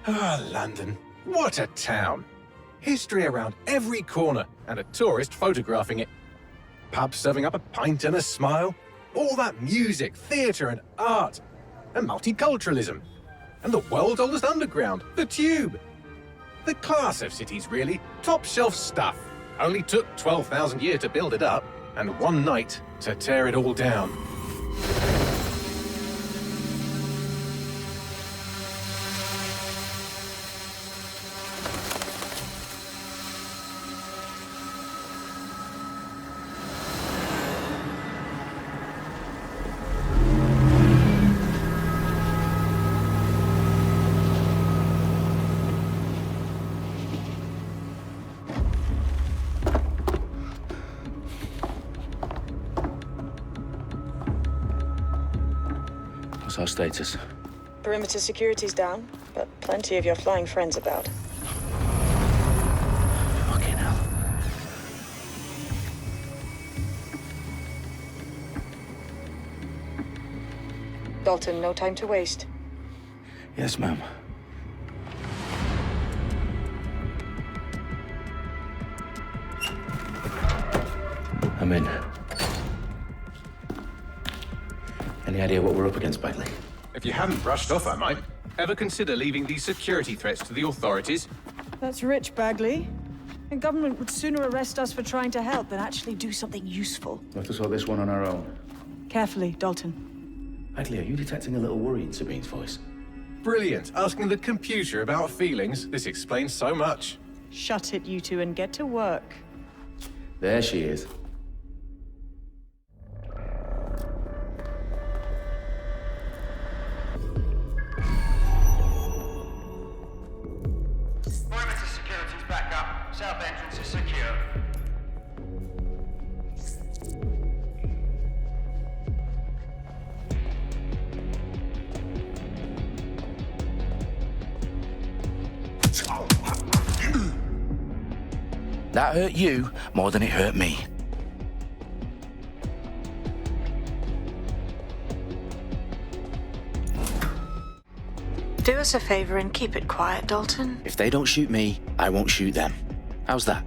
Ah, London. What a town. History around every corner and a tourist photographing it. Pubs serving up a pint and a smile. All that music, theatre and art. And multiculturalism. And the world's oldest underground, the Tube. The class of cities, really. Top shelf stuff. Only took 12,000 years to build it up, and one night to tear it all down. What's our status? Perimeter security's down, but plenty of your flying friends about. Fucking hell. Dalton, no time to waste. Yes, ma'am. I'm in. Any idea what we're up against, Bagley? If you hadn't brushed off, I might. Ever consider leaving these security threats to the authorities? That's rich, Bagley. The government would sooner arrest us for trying to help than actually do something useful. We'll have to sort this one on our own. Carefully, Dalton. Bagley, are you detecting a little worry in Sabine's voice? Brilliant. Asking the computer about feelings. This explains so much. Shut it, you two, and get to work. There she is. Perimeter security's back up. South entrance is secure. That hurt you more than it hurt me. Do us a favor and keep it quiet, Dalton. If they don't shoot me, I won't shoot them. How's that?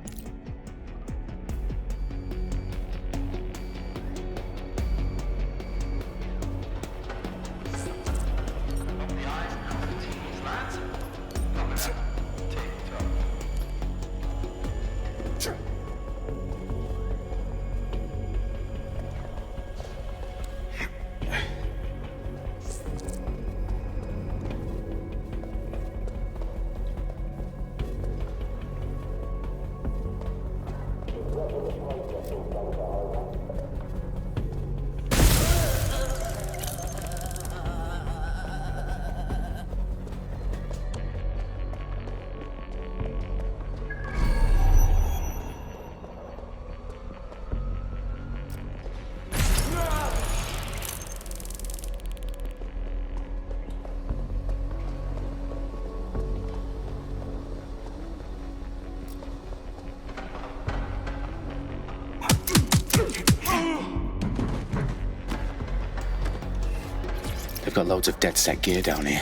They've got loads of dead set gear down here.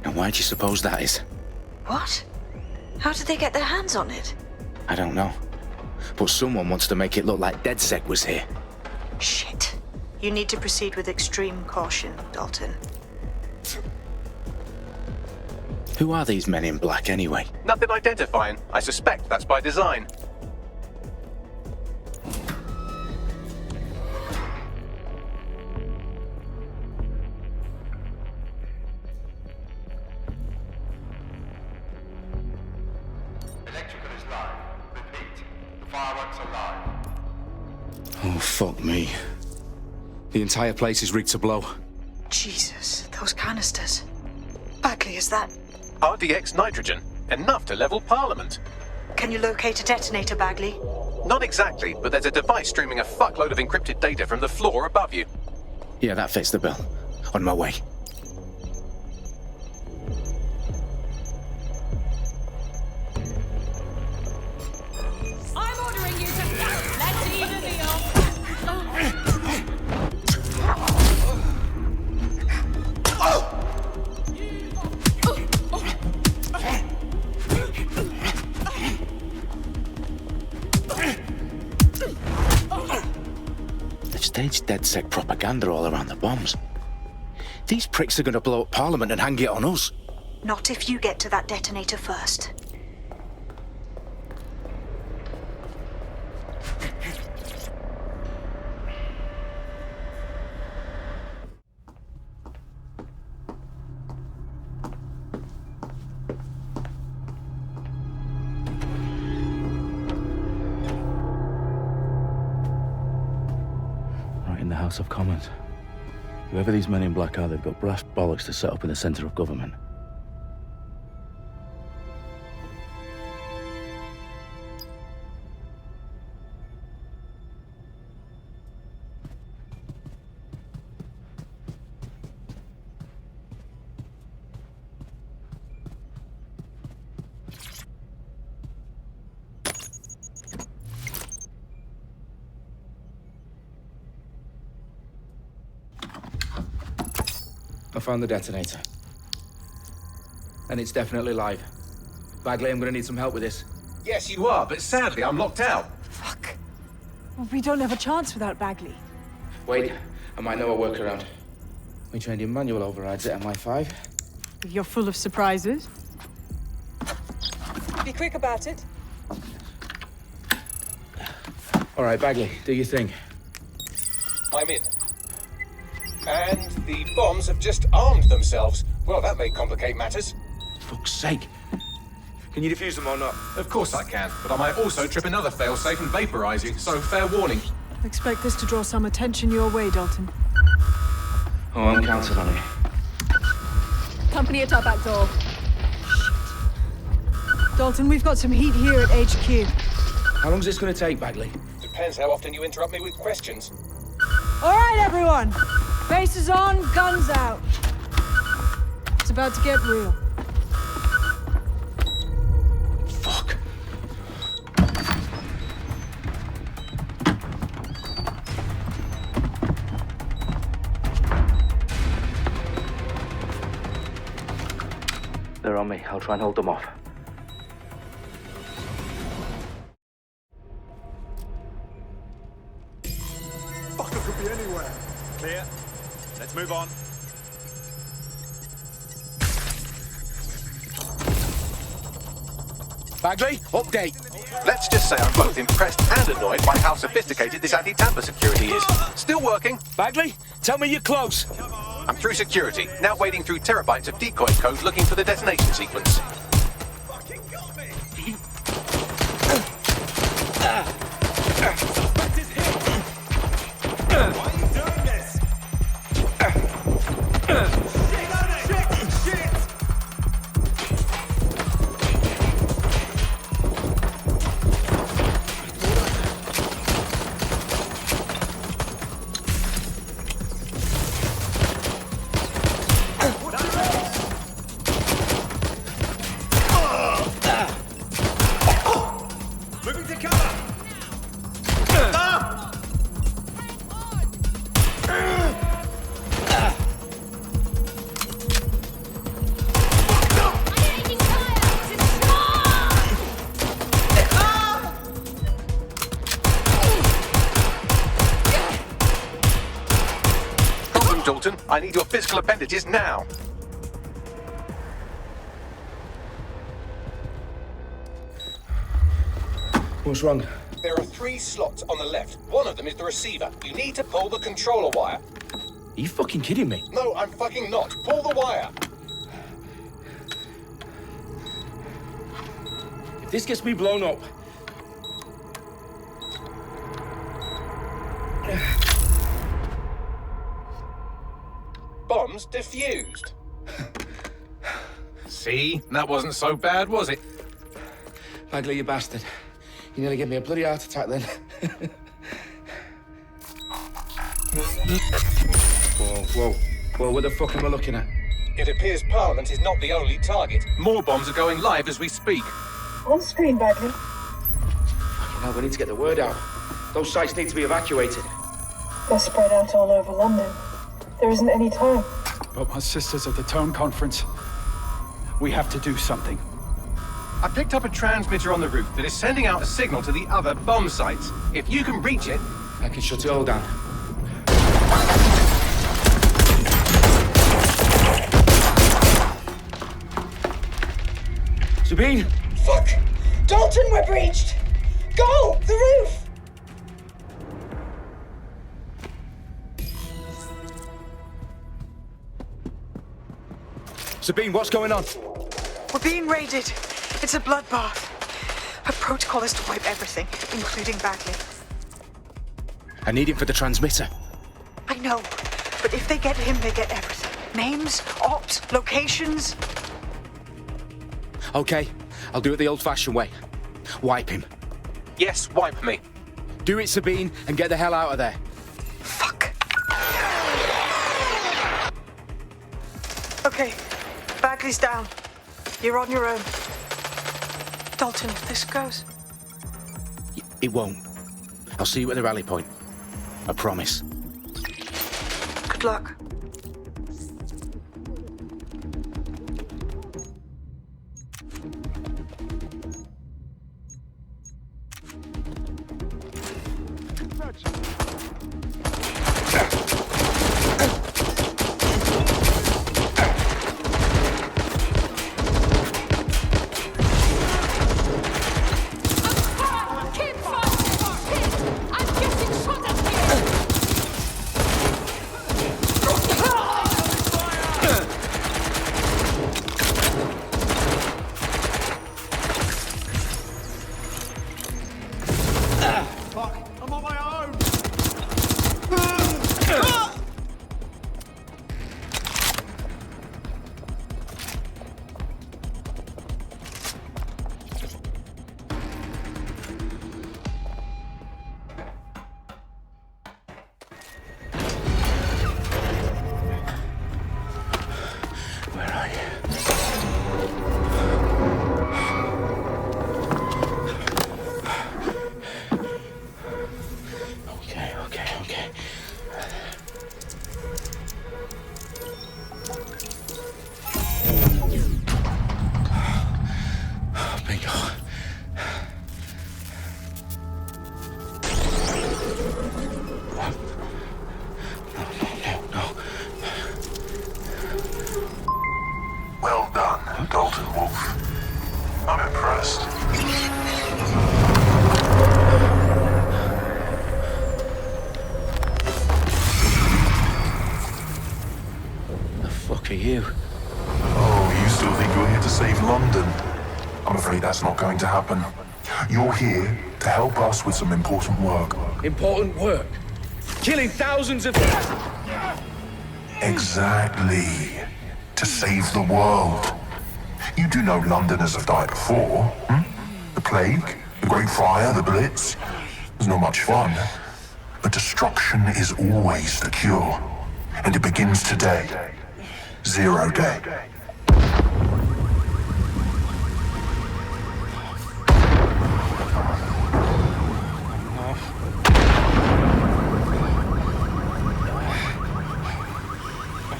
Now why do you suppose that is? What? How did they get their hands on it? I don't know. But someone wants to make it look like DedSec was here. Shit. You need to proceed with extreme caution, Dalton. Who are these men in black anyway? Nothing identifying. I suspect that's by design. Electrical is live. Repeat. The fireworks are live. Oh, fuck me. The entire place is rigged to blow. Jesus, those canisters. Bagley, is that... RDX nitrogen. Enough to level Parliament. Can you locate a detonator, Bagley? Not exactly, but there's a device streaming a fuckload of encrypted data from the floor above you. Yeah, that fits the bill. On my way. I'm ordering you to... Let's eat a meal. Staged DedSec propaganda all around the bombs. These pricks are gonna blow up Parliament and hang it on us. Not if you get to that detonator first. Right in the House of Commons. Whoever these men in black are, they've got brass bollocks to set up in the centre of government. I found the detonator. And it's definitely live. Bagley, I'm gonna need some help with this. Yes, you are, but sadly, I'm locked out. Fuck. Well, we don't have a chance without Bagley. Wait, I might know a workaround. We trained in manual overrides at MI5. You're full of surprises. Be quick about it. All right, Bagley, do your thing. I'm in. And the bombs have just armed themselves. Well, that may complicate matters. Fuck's sake. Can you defuse them or not? Of course I can, but I might also trip another failsafe and vaporize you, so fair warning. Expect this to draw some attention your way, Dalton. Oh, I'm counting on it. Company at our back door. Dalton, we've got some heat here at HQ. How long's this gonna take, Bagley? Depends how often you interrupt me with questions. All right, everyone. Faces on, guns out. It's about to get real. Fuck. They're on me. I'll try and hold them off. Fucker could be anywhere. Clear. Let's move on. Bagley, update. Let's just say I'm both impressed and annoyed by how sophisticated this anti-tamper security is. Still working. Bagley, tell me you're close. I'm through security, now wading through terabytes of decoy code looking for the detonation sequence. Fucking got me. Why are you doing this? Shit! Moving to cover. Problem, Dalton. I need your physical appendages now. What's wrong? There are 3 slots on the left. One of them is the receiver. You need to pull the controller wire. Are you fucking kidding me? No, I'm fucking not. Pull the wire. If this gets me blown up... Bombs defused. See? That wasn't so bad, was it? Bagley, you bastard. You nearly gave me a bloody heart attack then. Whoa, what the fuck am I looking at? It appears Parliament is not the only target. More bombs are going live as we speak. On screen, Bagley. Fucking hell, we need to get the word out. Those sites need to be evacuated. They're spread out all over London. There isn't any time. But my sister's at the town conference. We have to do something. I picked up a transmitter on the roof that is sending out a signal to the other bomb sites. If you can reach it... I can shut it all down. Sabine? Fuck! Dalton, we're breached! Go! The roof! Sabine, what's going on? We're being raided. It's a bloodbath. Our protocol is to wipe everything, including Bagley. I need him for the transmitter. I know, but if they get him, they get everything. Names, ops, locations. Okay, I'll do it the old-fashioned way. Wipe him. Yes, wipe me. Do it, Sabine, and get the hell out of there. Fuck. Okay, Bagley's down. You're on your own. Dalton, if this goes... It won't. I'll see you at the rally point. I promise. Good luck. Well done, Dalton Wolf. I'm impressed. The fuck are you? Oh, you still think you're here to save London? I'm afraid that's not going to happen. You're here to help us with some important work. Important work? Killing thousands of... Exactly. To save the world. You do know Londoners have died before, hmm? The plague, the Great Fire, the Blitz. It's not much fun. But destruction is always the cure. And it begins today. 0 day.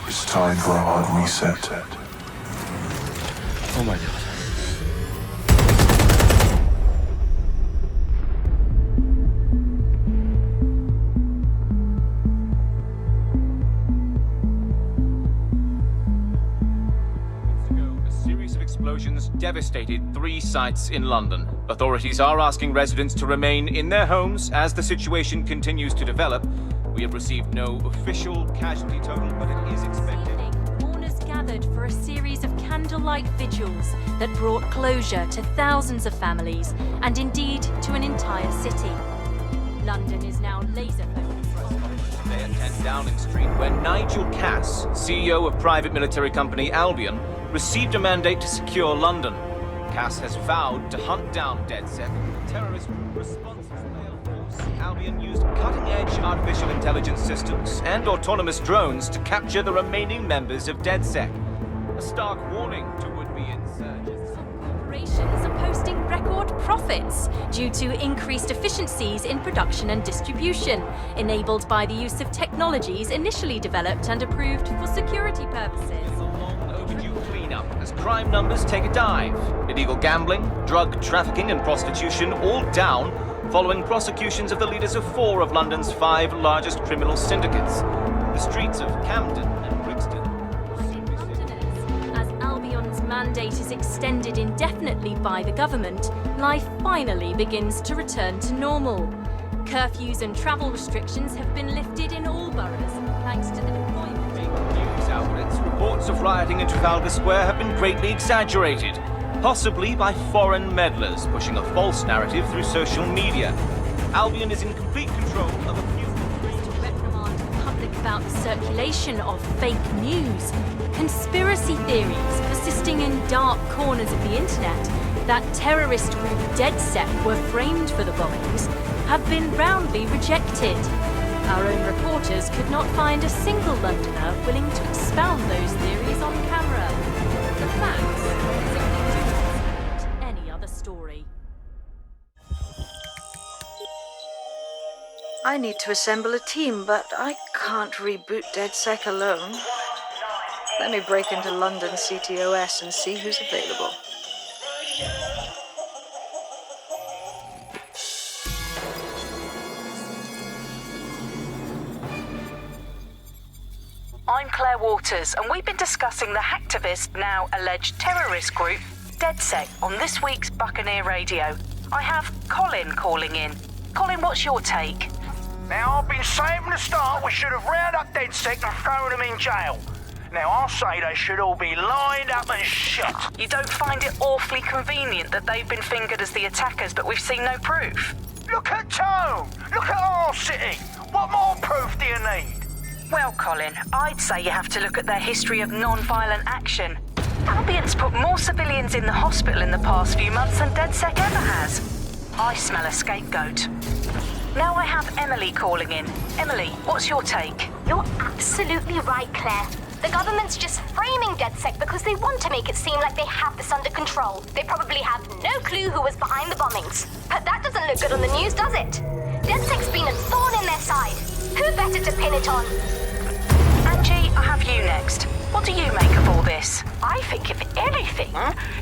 It's time for a hard reset. Oh my god. A series of explosions devastated 3 sites in London. Authorities are asking residents to remain in their homes as the situation continues to develop. We have received no official casualty total, but it is expected. Mourners gathered for a series of candlelight vigils that brought closure to thousands of families and indeed to an entire city. London is now laser focused. Today at 10 Downing Street, where Nigel Cass, CEO of private military company Albion, received a mandate to secure London. Cass has vowed to hunt down DedSec, terrorist response force. Albion used cutting-edge artificial intelligence systems and autonomous drones to capture the remaining members of DedSec. A stark warning to would-be insurgents. Corporations are posting record profits due to increased efficiencies in production and distribution, enabled by the use of technologies initially developed and approved for security purposes. A long overdue cleanup as crime numbers take a dive. Illegal gambling, drug trafficking and prostitution all down following prosecutions of the leaders of 4 of London's 5 largest criminal syndicates. The streets of Camden and Brixton. Londoners, as Albion's mandate is extended indefinitely by the government, life finally begins to return to normal. Curfews and travel restrictions have been lifted in all boroughs, thanks to the deployment. News outlets, reports of rioting in Trafalgar Square have been greatly exaggerated, possibly by foreign meddlers pushing a false narrative through social media. Albion is in complete control of a few... To reprimand the public about the circulation of fake news, conspiracy theories persisting in dark corners of the internet that terrorist group DedSec were framed for the bombings have been roundly rejected. Our own reporters could not find a single Londoner willing to expound those theories on camera. The facts simply don't support any other story. I need to assemble a team, but I can't reboot DedSec alone. Let me break into London CTOS and see who's available. I'm Claire Waters, and we've been discussing the hacktivist, now alleged terrorist group, DedSec, on this week's Buccaneer Radio. I have Colin calling in. Colin, what's your take? Now, I've been saying from the start we should have rounded up DedSec and thrown them in jail. Now, I'll say they should all be lined up and shot. You don't find it awfully convenient that they've been fingered as the attackers, but we've seen no proof? Look at Tone! Look at our city! What more proof do you need? Well, Colin, I'd say you have to look at their history of non-violent action. Albion's put more civilians in the hospital in the past few months than DedSec ever has. I smell a scapegoat. Now I have Emily calling in. Emily, what's your take? You're absolutely right, Claire. The government's just framing DedSec because they want to make it seem like they have this under control. They probably have no clue who was behind the bombings. But that doesn't look good on the news, does it? DedSec's been a thorn in their side. Who better to pin it on? Angie, I have you next. What do you make of all this? I think, if anything,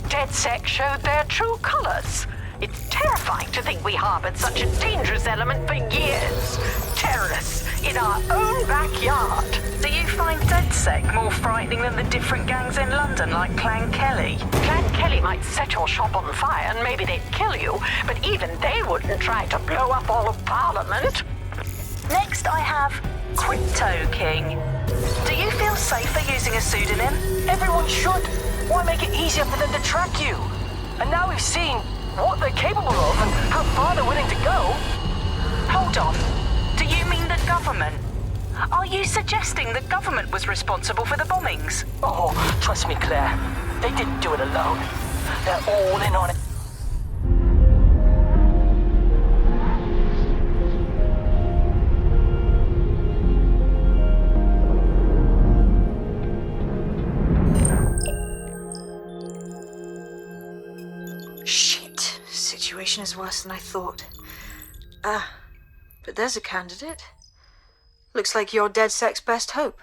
DedSec showed their true colors. It's terrifying to think we harbored such a dangerous element for years. Terrorists in our own backyard. Do you find DedSec more frightening than the different gangs in London, like Clan Kelly? Clan Kelly might set your shop on fire and maybe they'd kill you, but even they wouldn't try to blow up all of Parliament. Next, I have Crypto King. Do you feel safer using a pseudonym? Everyone should. Why make it easier for them to track you? And now we've seen what they're capable of and how far they're willing to go. Hold on. Do you mean the government? Are you suggesting the government was responsible for the bombings? Oh, trust me, Claire. They didn't do it alone. They're all in on it. Shit. Situation is worse than I thought. But there's a candidate. Looks like you're DedSec's best hope.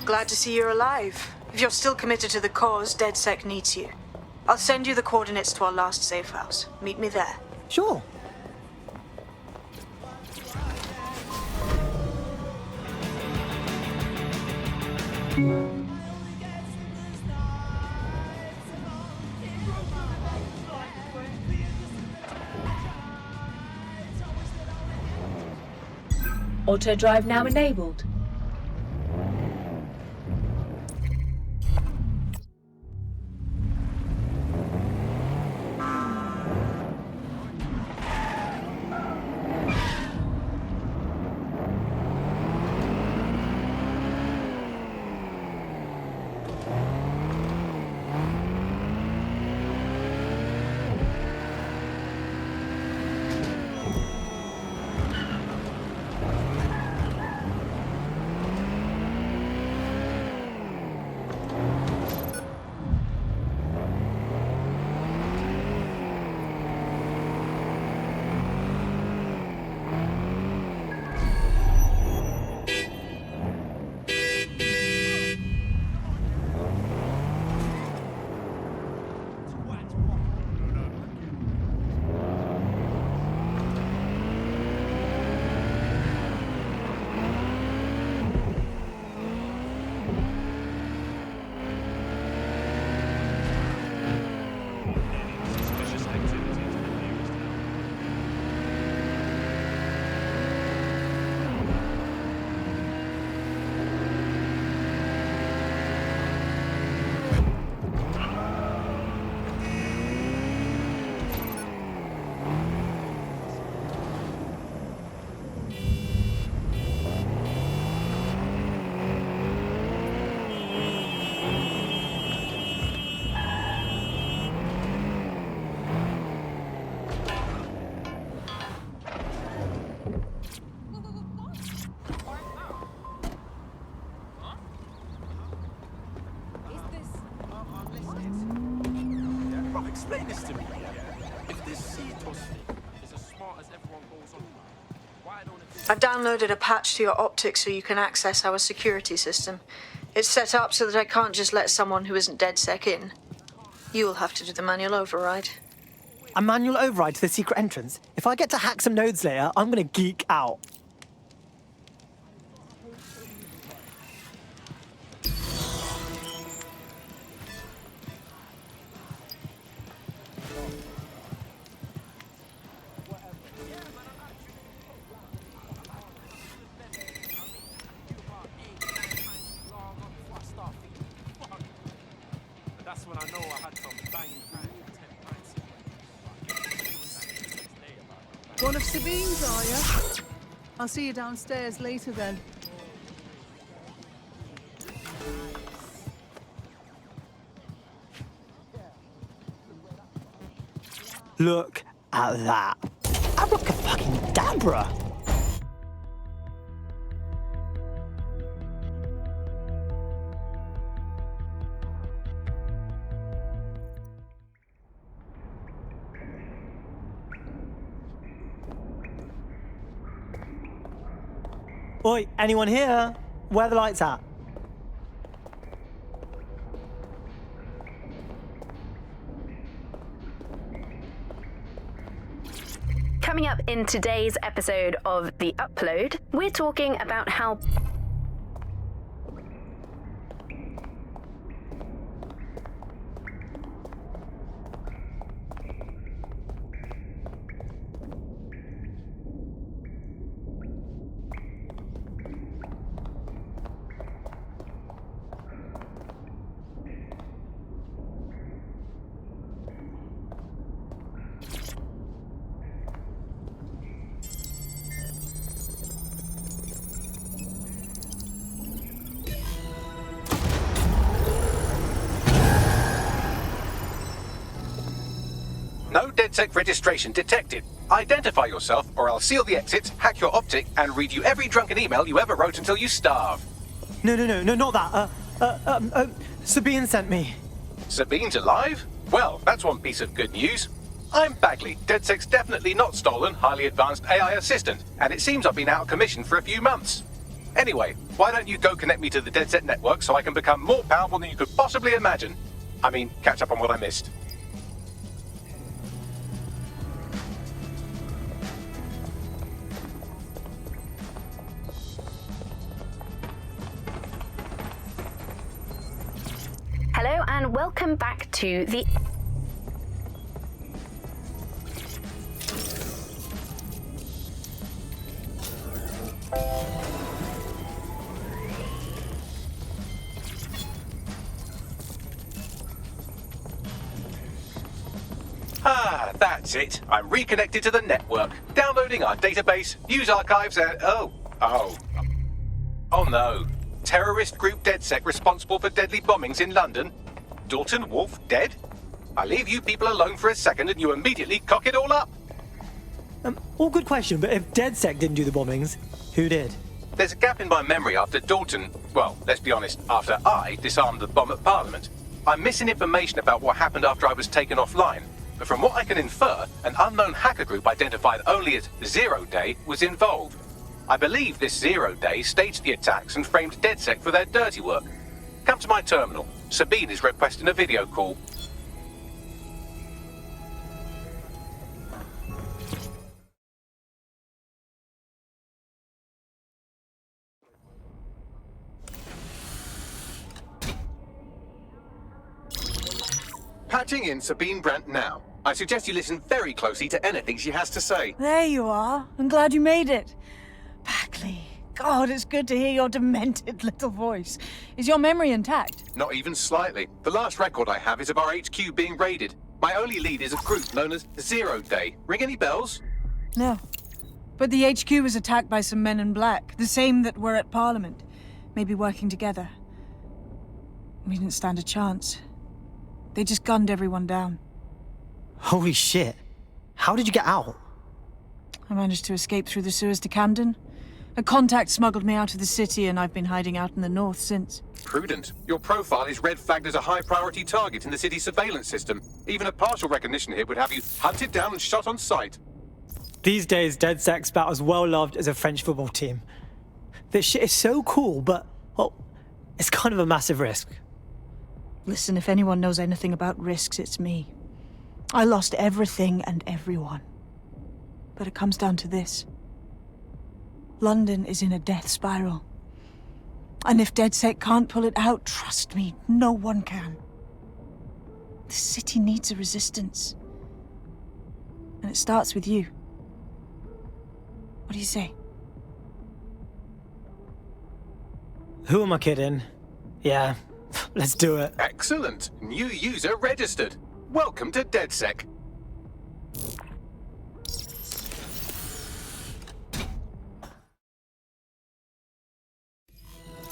Glad to see you're alive. If you're still committed to the cause, DedSec needs you. I'll send you the coordinates to our last safe house. Meet me there. Sure. Auto drive now enabled. Explain this to me. If this Cetos thing is as smart as everyone goes on, why don't it... I've downloaded a patch to your optics so you can access our security system. It's set up so that I can't just let someone who isn't DedSec in. You'll have to do the manual override. A manual override to the secret entrance? If I get to hack some nodes later, I'm gonna geek out. That's when I know I had some banging One of Sabine's, are you? I'll see you downstairs later then. Look at that. Abracadabra. Oi, anyone here? Where are the lights at? Coming up in today's episode of The Upload, we're talking about how No DedSec registration detected. Identify yourself, or I'll seal the exits, hack your optic, and read you every drunken email you ever wrote until you starve. No, not that. Sabine sent me. Sabine's alive? Well, that's one piece of good news. I'm Bagley, DedSec's definitely not stolen, highly advanced AI assistant, and it seems I've been out of commission for a few months. Anyway, why don't you go connect me to the DedSec network so I can become more powerful than you could possibly imagine? I mean, catch up on what I missed. Hello and welcome back to the... Ah, that's it. I'm reconnected to the network. Downloading our database, news archives, and... Oh no. Terrorist group DedSec responsible for deadly bombings in London? Dalton Wolf dead? I leave you people alone for a second and you immediately cock it all up. All good question, but if DedSec didn't do the bombings, who did? There's a gap in my memory after Dalton... Well, let's be honest, after I disarmed the bomb at Parliament. I'm missing information about what happened after I was taken offline. But from what I can infer, an unknown hacker group identified only as Zero Day was involved. I believe this Zero Day staged the attacks and framed DedSec for their dirty work. Come to my terminal. Sabine is requesting a video call. Patching in Sabine Brandt now. I suggest you listen very closely to anything she has to say. There you are. I'm glad you made it. Bagley. God, it's good to hear your demented little voice. Is your memory intact? Not even slightly. The last record I have is of our HQ being raided. My only lead is a group known as Zero Day. Ring any bells? No. But the HQ was attacked by some men in black, the same that were at Parliament. Maybe working together. We didn't stand a chance. They just gunned everyone down. Holy shit. How did you get out? I managed to escape through the sewers to Camden. A contact smuggled me out of the city, and I've been hiding out in the north since. Prudent. Your profile is red flagged as a high-priority target in the city's surveillance system. Even a partial recognition here would have you hunted down and shot on sight. These days, DedSec's about as well loved as a French football team. This shit is so cool, but, well, it's kind of a massive risk. Listen, if anyone knows anything about risks, it's me. I lost everything and everyone. But it comes down to this. London is in a death spiral. And if DedSec can't pull it out, trust me, no one can. The city needs a resistance. And it starts with you. What do you say? Who am I kidding? Yeah, let's do it. Excellent. New user registered. Welcome to DedSec.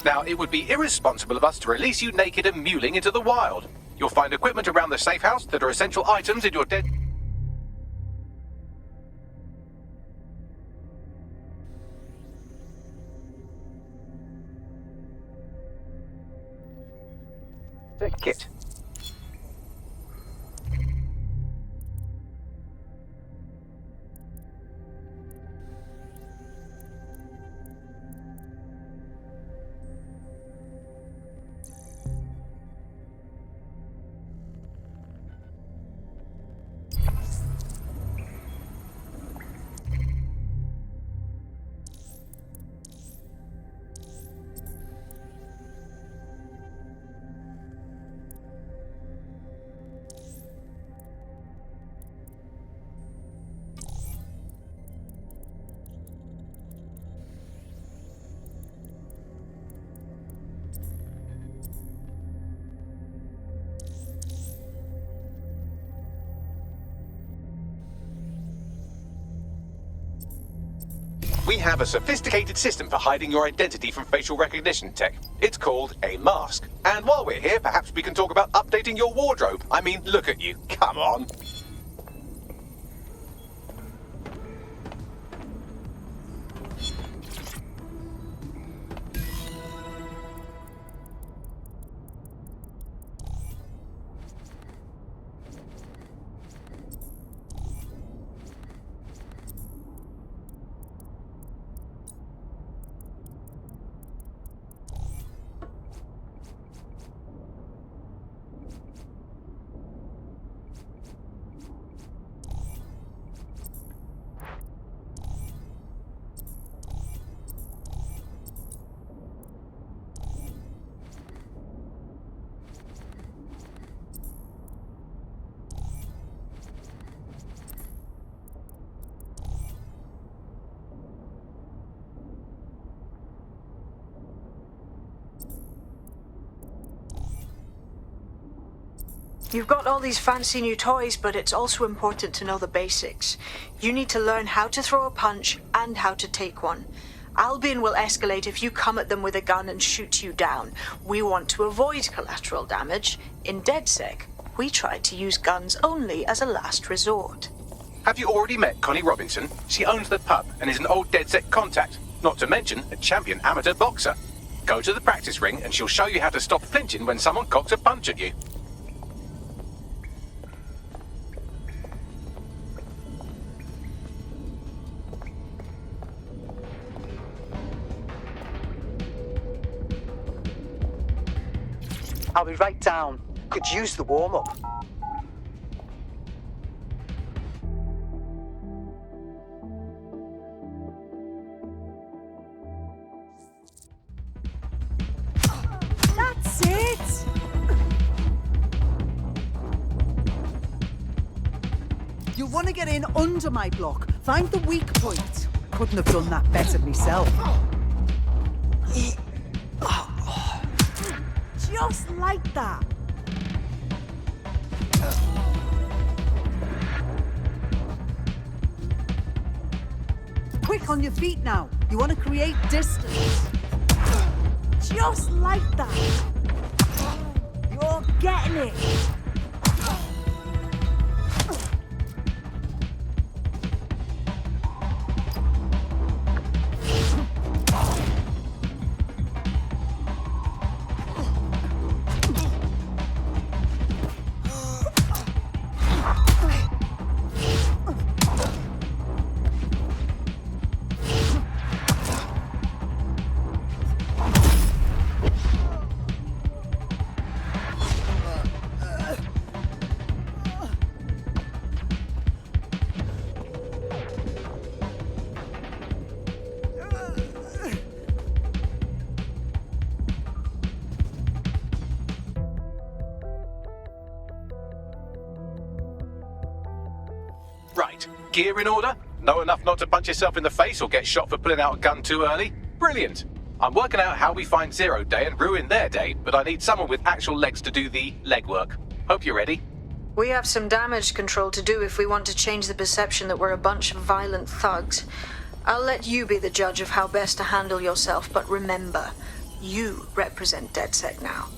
Now, it would be irresponsible of us to release you naked and mewling into the wild. You'll find equipment around the safe house that are essential items in your dead... kit. We have a sophisticated system for hiding your identity from facial recognition tech. It's called a mask. And while we're here, perhaps we can talk about updating your wardrobe. I mean, look at you. Come on. You've got all these fancy new toys, but it's also important to know the basics. You need to learn how to throw a punch and how to take one. Albion will escalate if you come at them with a gun and shoot you down. We want to avoid collateral damage. In DedSec, we try to use guns only as a last resort. Have you already met Connie Robinson? She owns the pub and is an old DedSec contact, not to mention a champion amateur boxer. Go to the practice ring and she'll show you how to stop flinching when someone cocks a punch at you. I'll be right down. Could use the warm-up. That's it! You want to get in under my block. Find the weak point. Couldn't have done that better myself. Just like that. Quick on your feet now. You want to create distance. Just like that. You're getting it. Right, gear in order? Know enough not to punch yourself in the face or get shot for pulling out a gun too early? Brilliant! I'm working out how we find Zero Day and ruin their day, but I need someone with actual legs to do the legwork. Hope you're ready. We have some damage control to do if we want to change the perception that we're a bunch of violent thugs. I'll let you be the judge of how best to handle yourself, but remember, you represent DedSec now.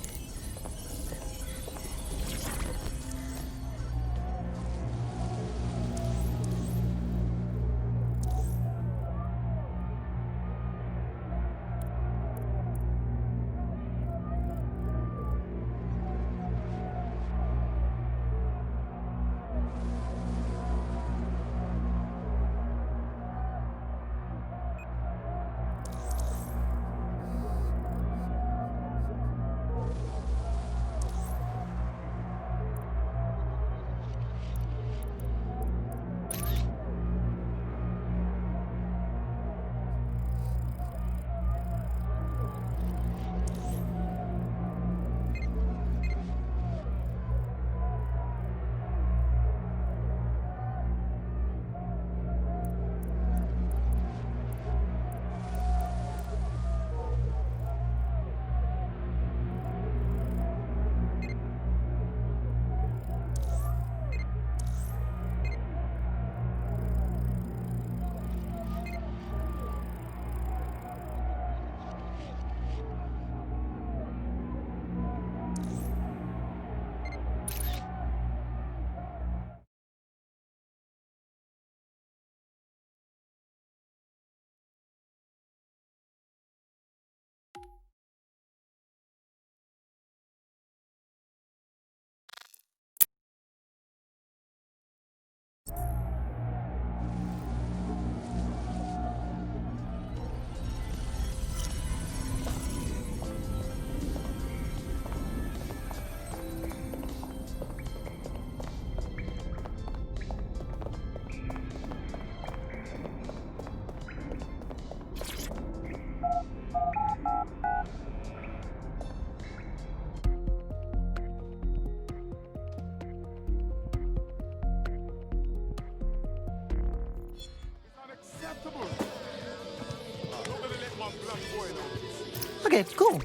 Okay, cool.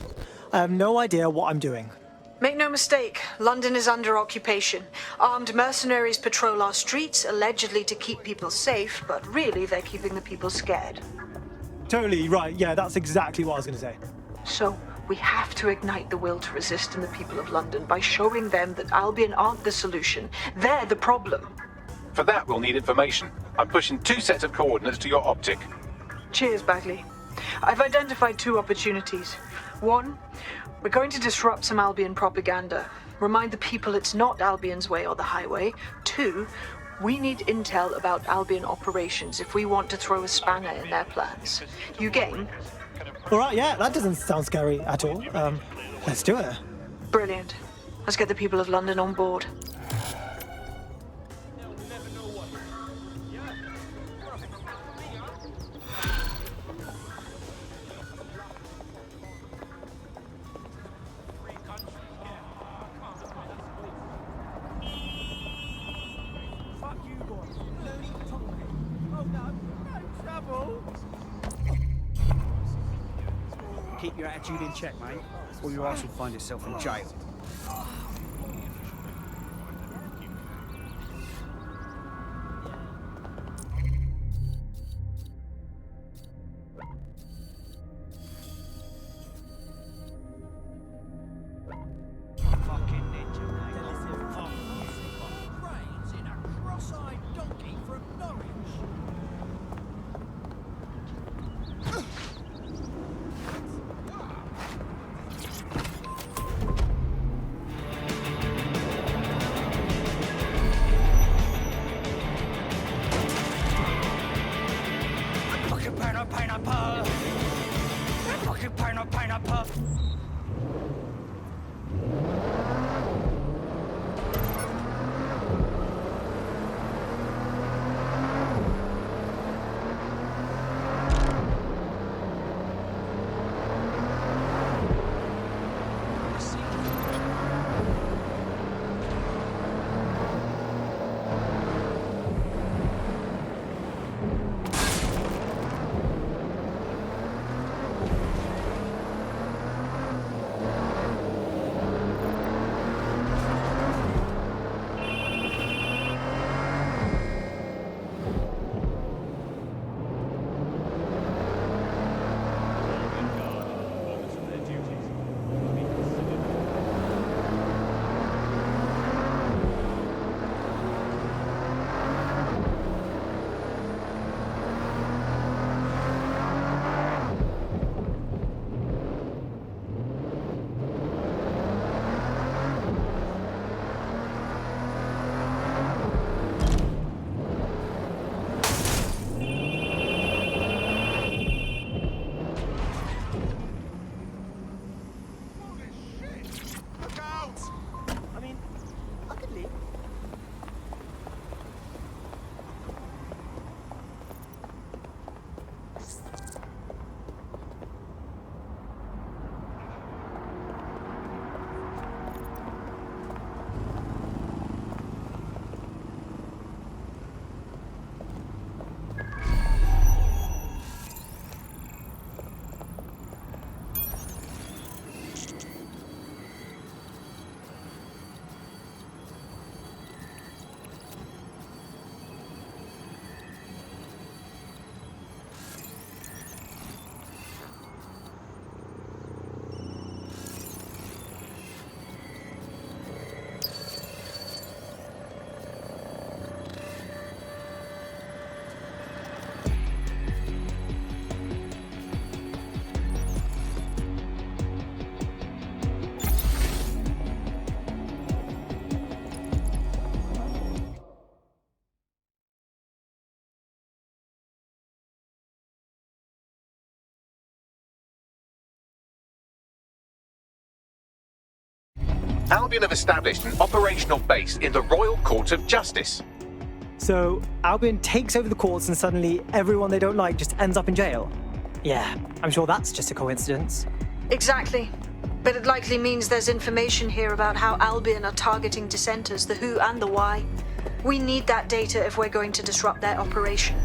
I have no idea what I'm doing. Make no mistake, London is under occupation. Armed mercenaries patrol our streets, allegedly to keep people safe, but really they're keeping the people scared. Totally right. Yeah, that's exactly what I was going to say. So, we have to ignite the will to resist in the people of London by showing them that Albion aren't the solution. They're the problem. For that, we'll need information. I'm pushing 2 sets of coordinates to your optic. Cheers, Bagley. I've identified 2 opportunities. 1, we're going to disrupt some Albion propaganda. Remind the people it's not Albion's way or the highway. 2, we need intel about Albion operations if we want to throw a spanner in their plans. You game? All right, yeah, that doesn't sound scary at all. Let's do it. Brilliant. Let's get the people of London on board. Keep your attitude in check, mate, or your ass will find itself in jail. Albion have established an operational base in the Royal Court of Justice. So Albion takes over the courts and suddenly everyone they don't like just ends up in jail? Yeah, I'm sure that's just a coincidence. Exactly. But it likely means there's information here about how Albion are targeting dissenters, the who and the why. We need that data if we're going to disrupt their operation.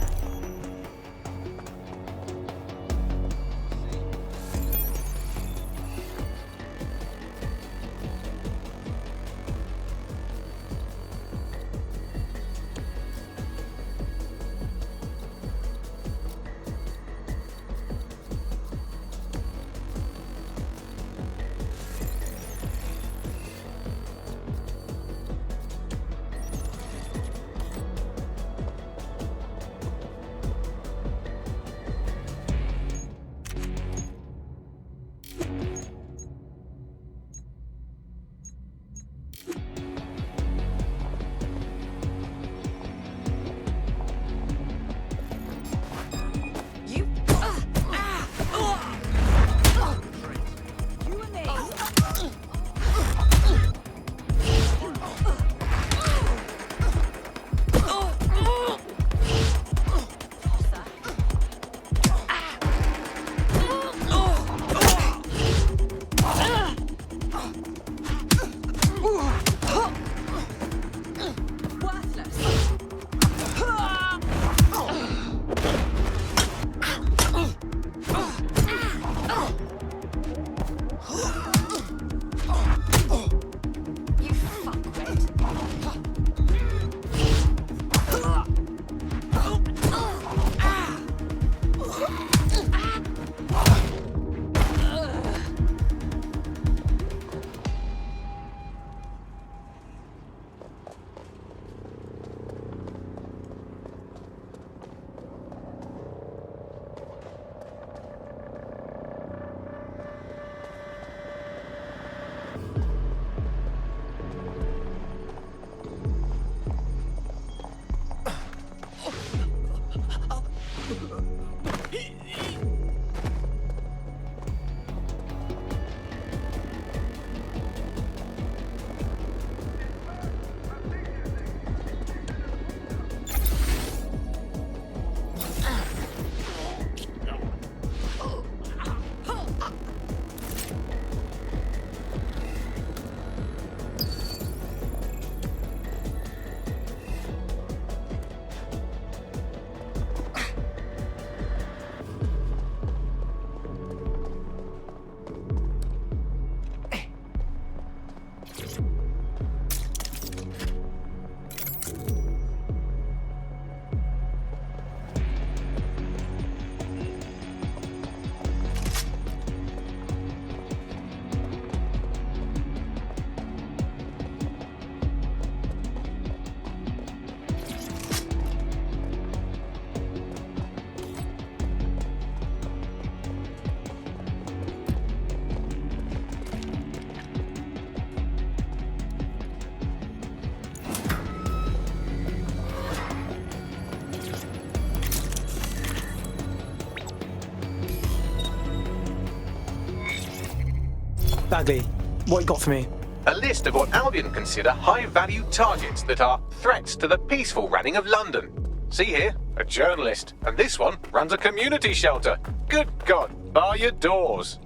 Bagley, what you got for me? A list of what Albion consider high-value targets that are threats to the peaceful running of London. See here, a journalist, and this one runs a community shelter. Good God, bar your doors.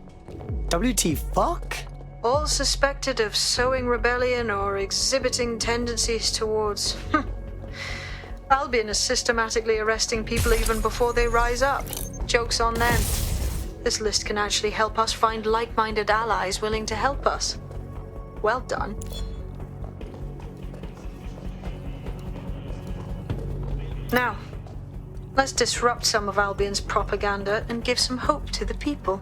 WT fuck? All suspected of sowing rebellion or exhibiting tendencies towards... Albion is systematically arresting people even before they rise up. Joke's on them. This list can actually help us find like-minded allies willing to help us. Well done. Now, let's disrupt some of Albion's propaganda and give some hope to the people.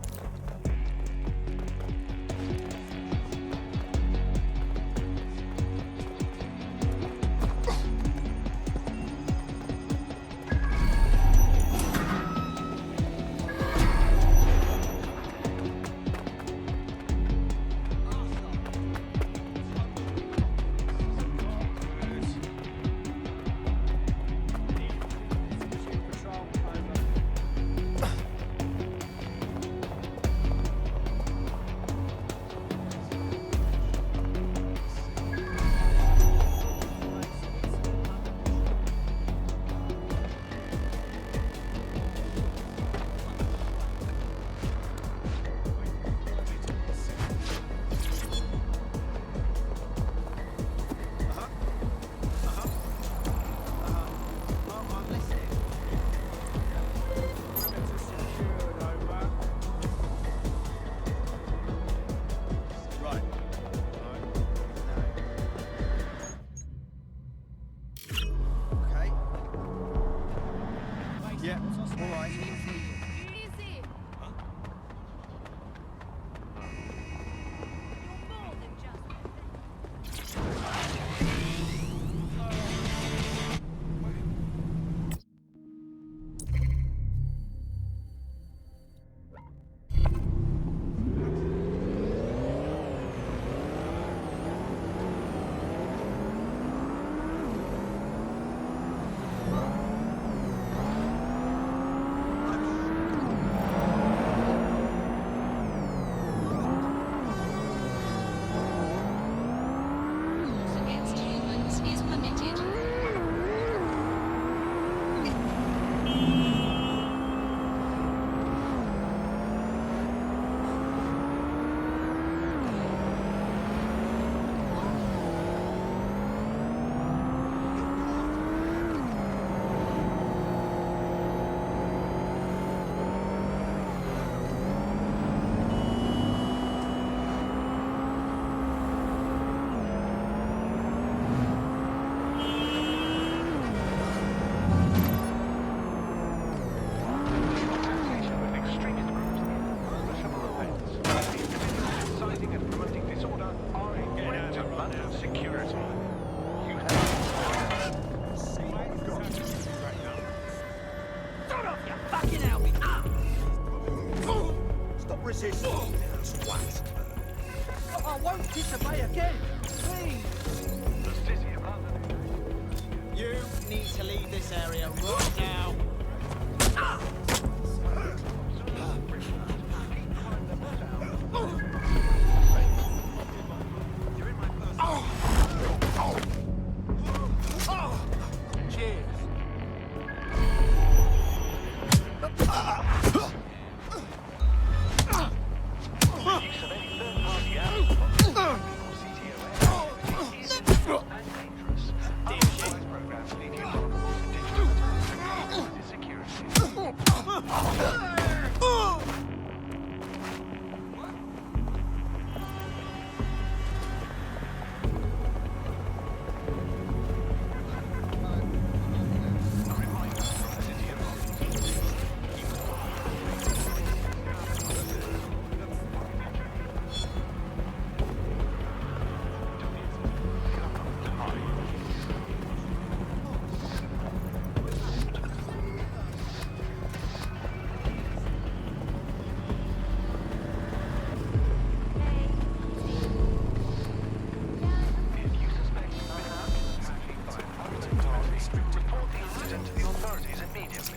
I won't disobey again. Please. You need to leave this area right now.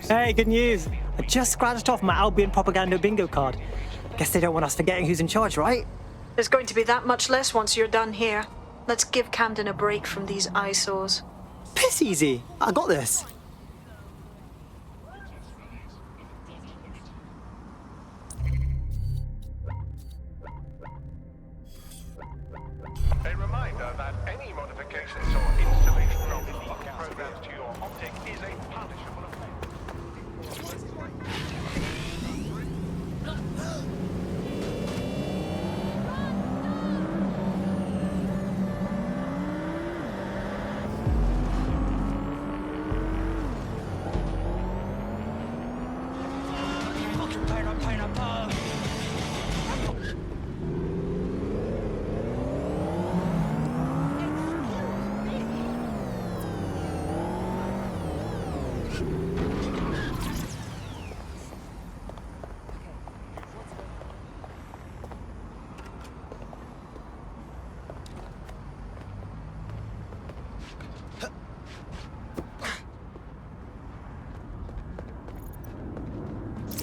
Hey, good news. I just scratched off my Albion propaganda bingo card. Guess they don't want us forgetting who's in charge, right? There's going to be that much less once you're done here. Let's give Camden a break from these eyesores. Piss easy. I got this. A reminder that any modifications or installation of illegal programs to your optic is a punishable offense.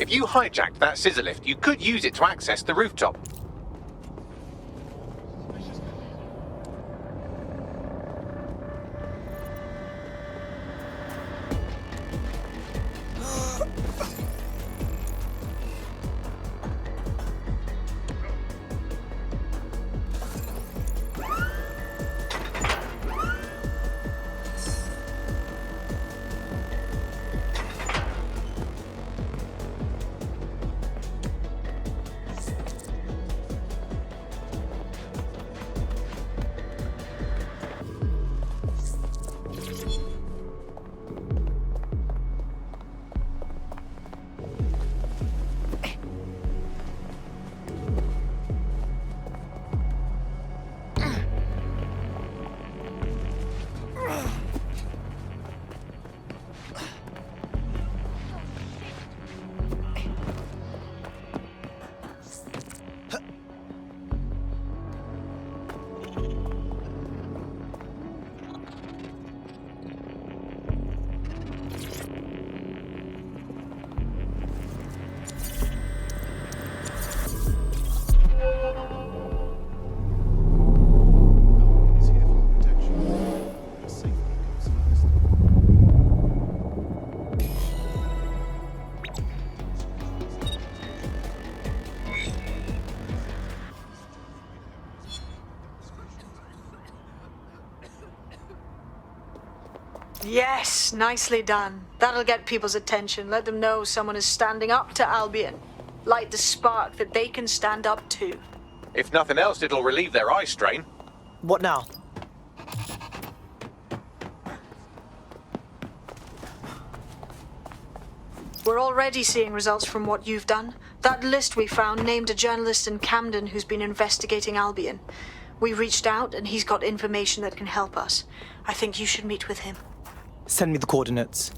If you hijacked that scissor lift, you could use it to access the rooftop. Yes, nicely done. That'll get people's attention. Let them know someone is standing up to Albion. Light the spark that they can stand up to. If nothing else, it'll relieve their eye strain. What now? We're already seeing results from what you've done. That list we found named a journalist in Camden who's been investigating Albion. We reached out and he's got information that can help us. I think you should meet with him. Send me the coordinates.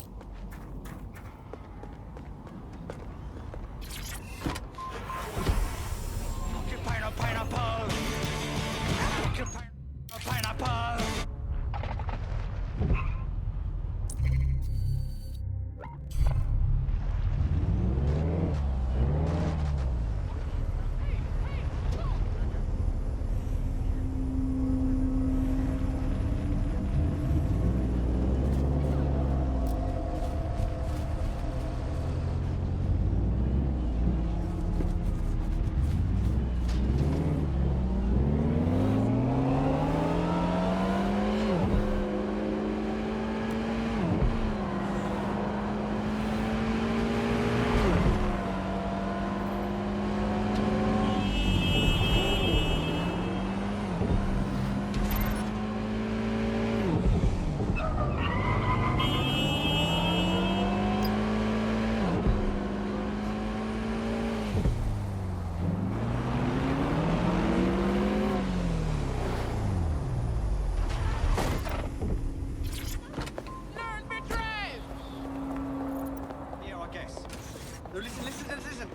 No, listen.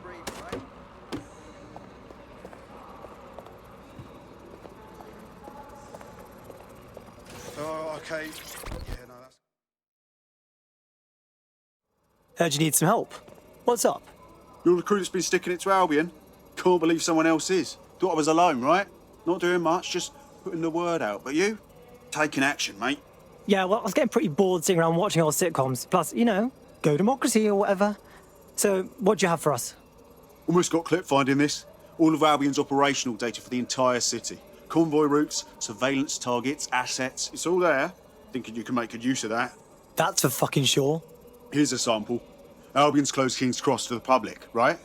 Breathe, right? Oh, okay. Yeah, no, that's... Heard you need some help. What's up? Your recruit's been sticking it to Albion. Can't believe someone else is. Thought I was alone, right? Not doing much, just putting the word out. But you? Taking action, mate. Yeah, well, I was getting pretty bored sitting around watching old sitcoms. Plus, you know, go democracy or whatever. So, what do you have for us? Almost got clip finding this. All of Albion's operational data for the entire city. Convoy routes, surveillance targets, assets. It's all there. Thinking you can make good use of that. That's for fucking sure. Here's a sample. Albion's closed King's Cross to the public, right?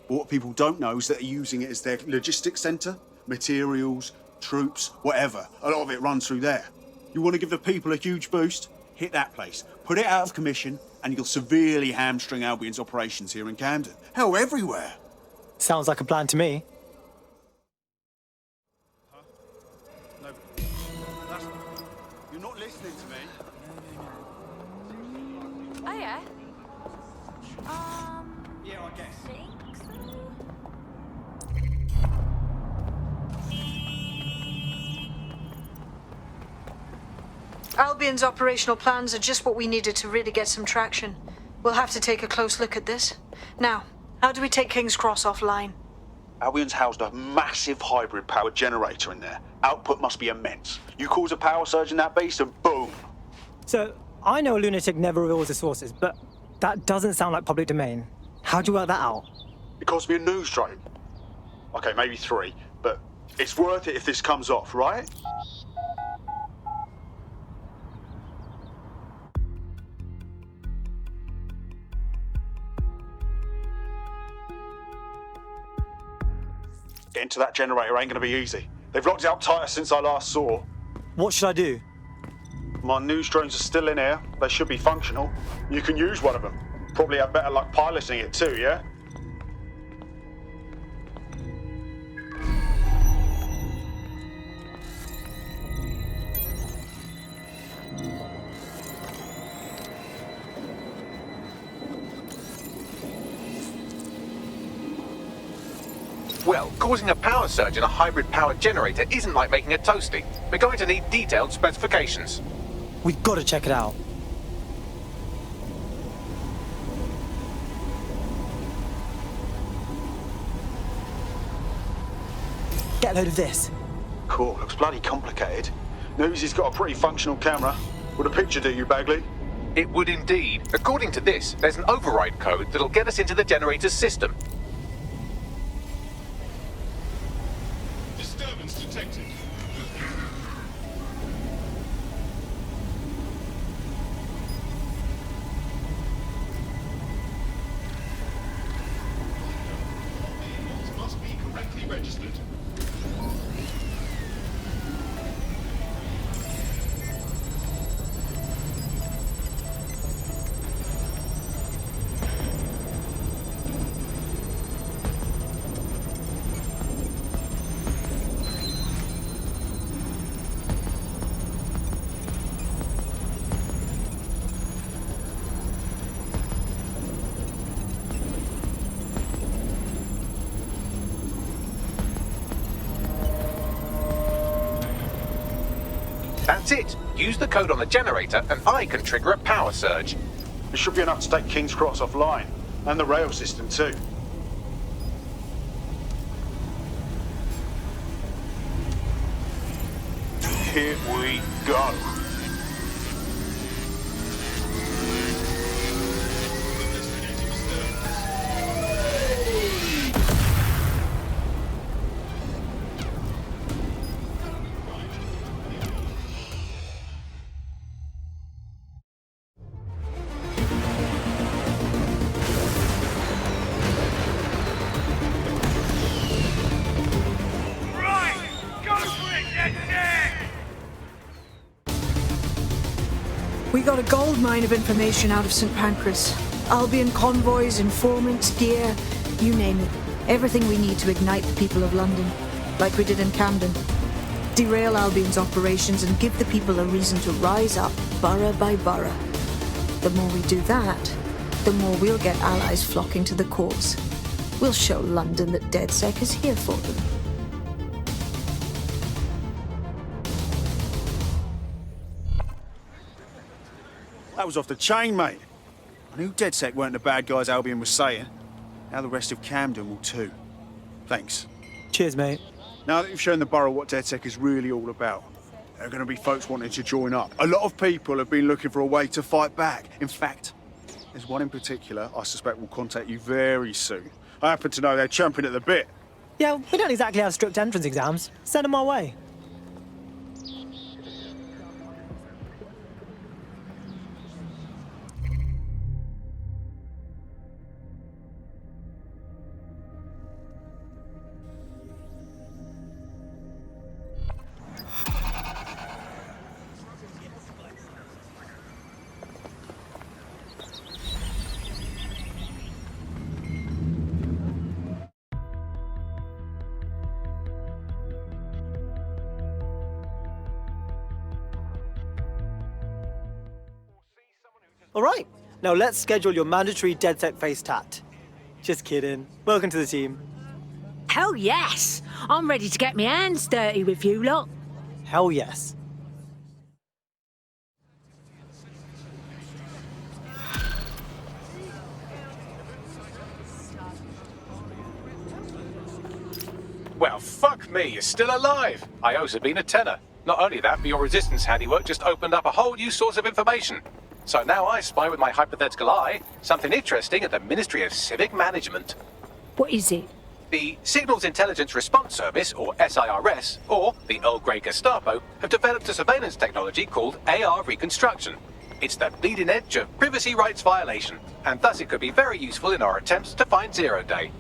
But what people don't know is that they're using it as their logistics centre. Materials, troops, whatever. A lot of it runs through there. You want to give the people a huge boost? Hit that place. Put it out of commission, and you'll severely hamstring Albion's operations here in Camden. Hell, everywhere. Sounds like a plan to me. No, you're not listening to me. Oh, yeah? Yeah, I guess. Albion's operational plans are just what we needed to really get some traction. We'll have to take a close look at this. Now, how do we take King's Cross offline? Albion's housed a massive hybrid power generator in there. Output must be immense. You cause a power surge in that beast and boom. So, I know a lunatic never reveals the sources, but that doesn't sound like public domain. How'd you work that out? It cost me a news drone. Okay, maybe 3, but it's worth it if this comes off, right? Getting to that generator ain't gonna be easy. They've locked it up tighter since I last saw. What should I do? My news drones are still in here. They should be functional. You can use one of them. Probably have better luck piloting it too, yeah? Well, causing a power surge in a hybrid power generator isn't like making a toasty. We're going to need detailed specifications. We've got to check it out. Get a load of this. Cool, looks bloody complicated. Newsy's got a pretty functional camera. Would a picture do you, Bagley? It would indeed. According to this, there's an override code that'll get us into the generator's system. Disturbance detected. Must be correctly registered. That's it. Use the code on the generator and I can trigger a power surge. It should be enough to take King's Cross offline. And the rail system too. Here we go. We got a gold mine of information out of St. Pancras. Albion convoys, informants, gear, you name it. Everything we need to ignite the people of London, like we did in Camden. Derail Albion's operations and give the people a reason to rise up, borough by borough. The more we do that, the more we'll get allies flocking to the cause. We'll show London that DedSec is here for them. That was off the chain, mate. I knew DedSec weren't the bad guys Albion was saying. Now the rest of Camden will too. Thanks. Cheers, mate. Now that you've shown the borough what DedSec is really all about, there are going to be folks wanting to join up. A lot of people have been looking for a way to fight back. In fact, there's one in particular I suspect will contact you very soon. I happen to know they're champing at the bit. Yeah, we don't exactly have strict entrance exams. Send them our way. All right, now let's schedule your mandatory DedSec face tat. Just kidding. Welcome to the team. Hell yes! I'm ready to get my hands dirty with you lot. Hell yes. Well, fuck me, you're still alive. I owes have been a tenner. Not only that, but your resistance handiwork just opened up a whole new source of information. So now I spy with my hypothetical eye something interesting at the Ministry of Civic Management. What is it? The Signals Intelligence Response Service, or SIRS, or the Earl Grey Gestapo, have developed a surveillance technology called AR Reconstruction. It's the bleeding edge of privacy rights violation, and thus it could be very useful in our attempts to find Zero Day.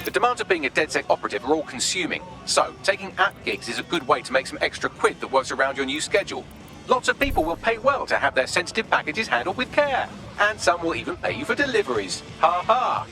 The demands of being a DedSec operative are all consuming, so taking app gigs is a good way to make some extra quid that works around your new schedule. Lots of people will pay well to have their sensitive packages handled with care, and some will even pay you for deliveries. Ha ha!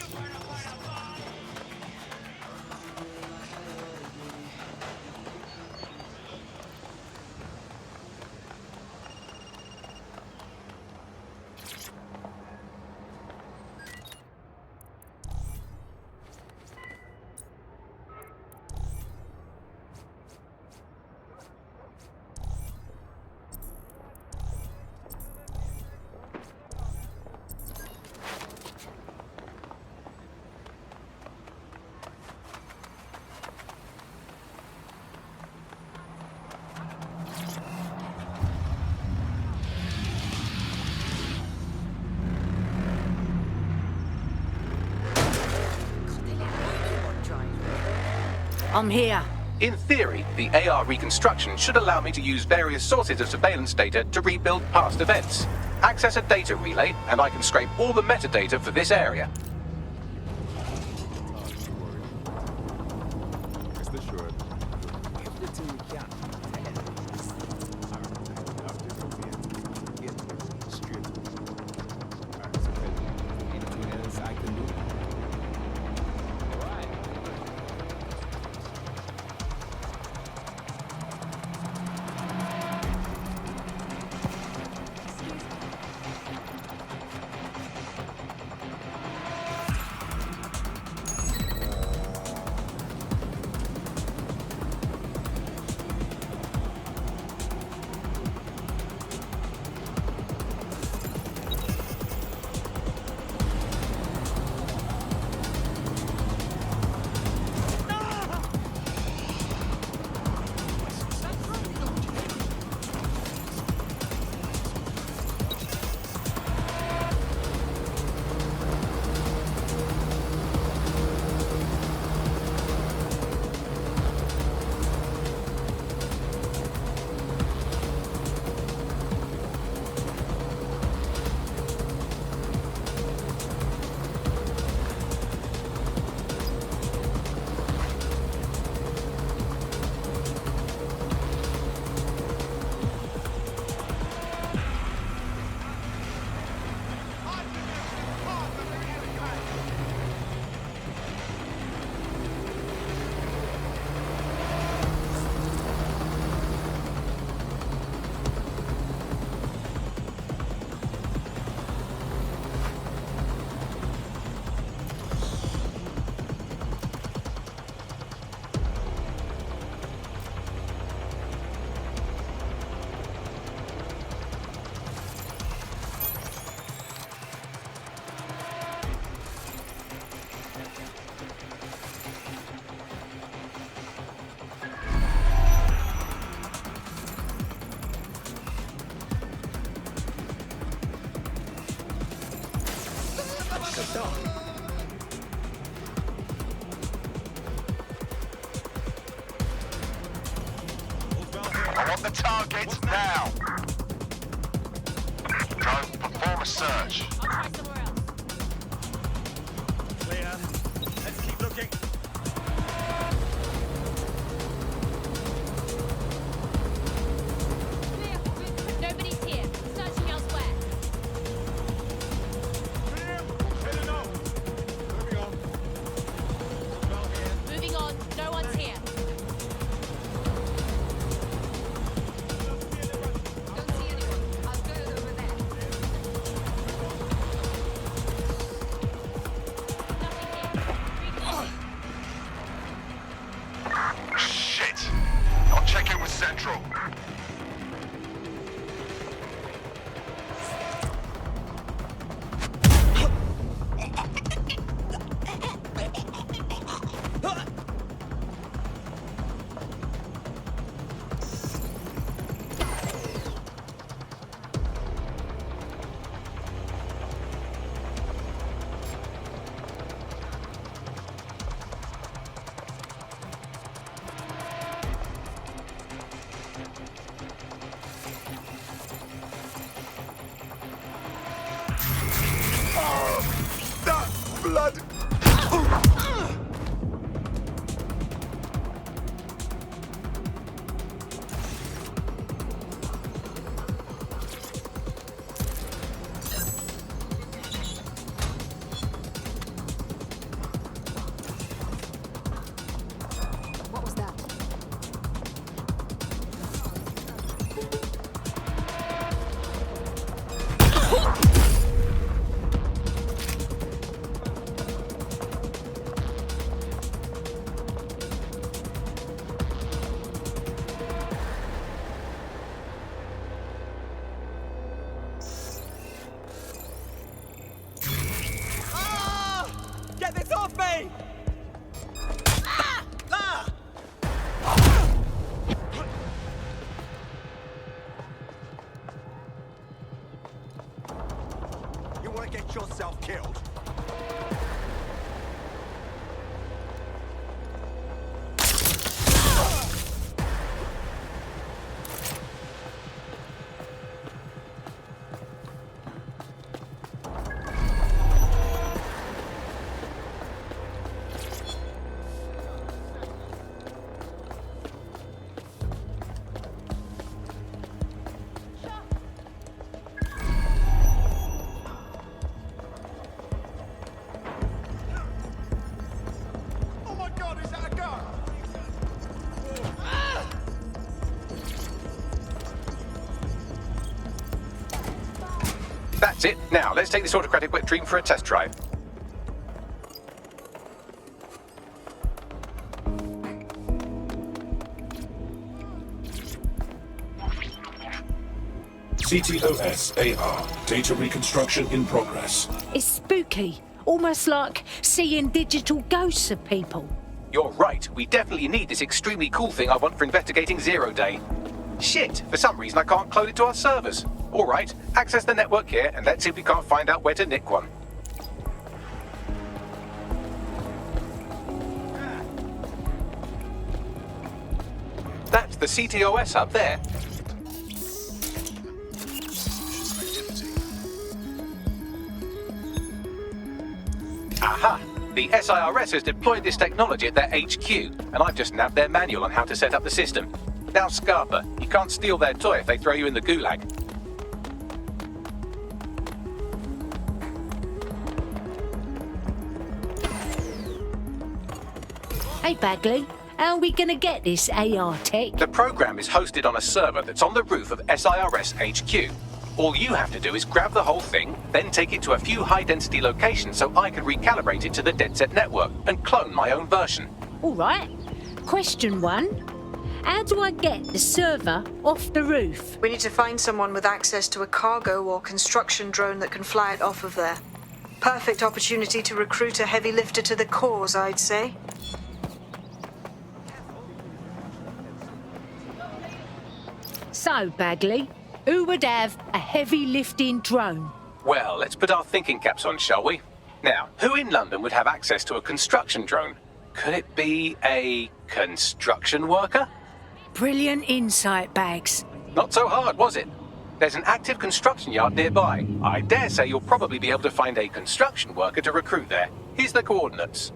I'm here. In theory, the AR reconstruction should allow me to use various sources of surveillance data to rebuild past events. Access a data relay, and I can scrape all the metadata for this area. I want the targets now. Drone, perform a search. I'll try somewhere else. Clear. Let's keep looking. Clear. Nobody's here. Searching elsewhere. Moving on. No one's here. Don't see anyone. I'll go over there. Nothing here. want to get yourself killed. That's it. Now, let's take this autocratic wet dream for a test drive. CTOS AR. Data reconstruction in progress. It's spooky. Almost like seeing digital ghosts of people. You're right. We definitely need this extremely cool thing I want for investigating Zero Day. Shit, for some reason I can't clone it to our servers. Alright, access the network here and let's see if we can't find out where to nick one. That's the CTOS up there. Aha! The SIRS has deployed this technology at their HQ, and I've just nabbed their manual on how to set up the system. Now, Scarpa, you can't steal their toy if they throw you in the gulag. Hey, Bagley, how are we gonna get this AR tech? The program is hosted on a server that's on the roof of SIRS HQ. All you have to do is grab the whole thing, then take it to a few high-density locations so I can recalibrate it to the DedSec network and clone my own version. All right. Question 1. How do I get the server off the roof? We need to find someone with access to a cargo or construction drone that can fly it off of there. Perfect opportunity to recruit a heavy lifter to the cause, I'd say. So, Bagley, who would have a heavy lifting drone? Well, let's put our thinking caps on, shall we? Now, who in London would have access to a construction drone? Could it be a construction worker? Brilliant insight, Bags. Not so hard, was it? There's an active construction yard nearby. I dare say you'll probably be able to find a construction worker to recruit there. Here's the coordinates.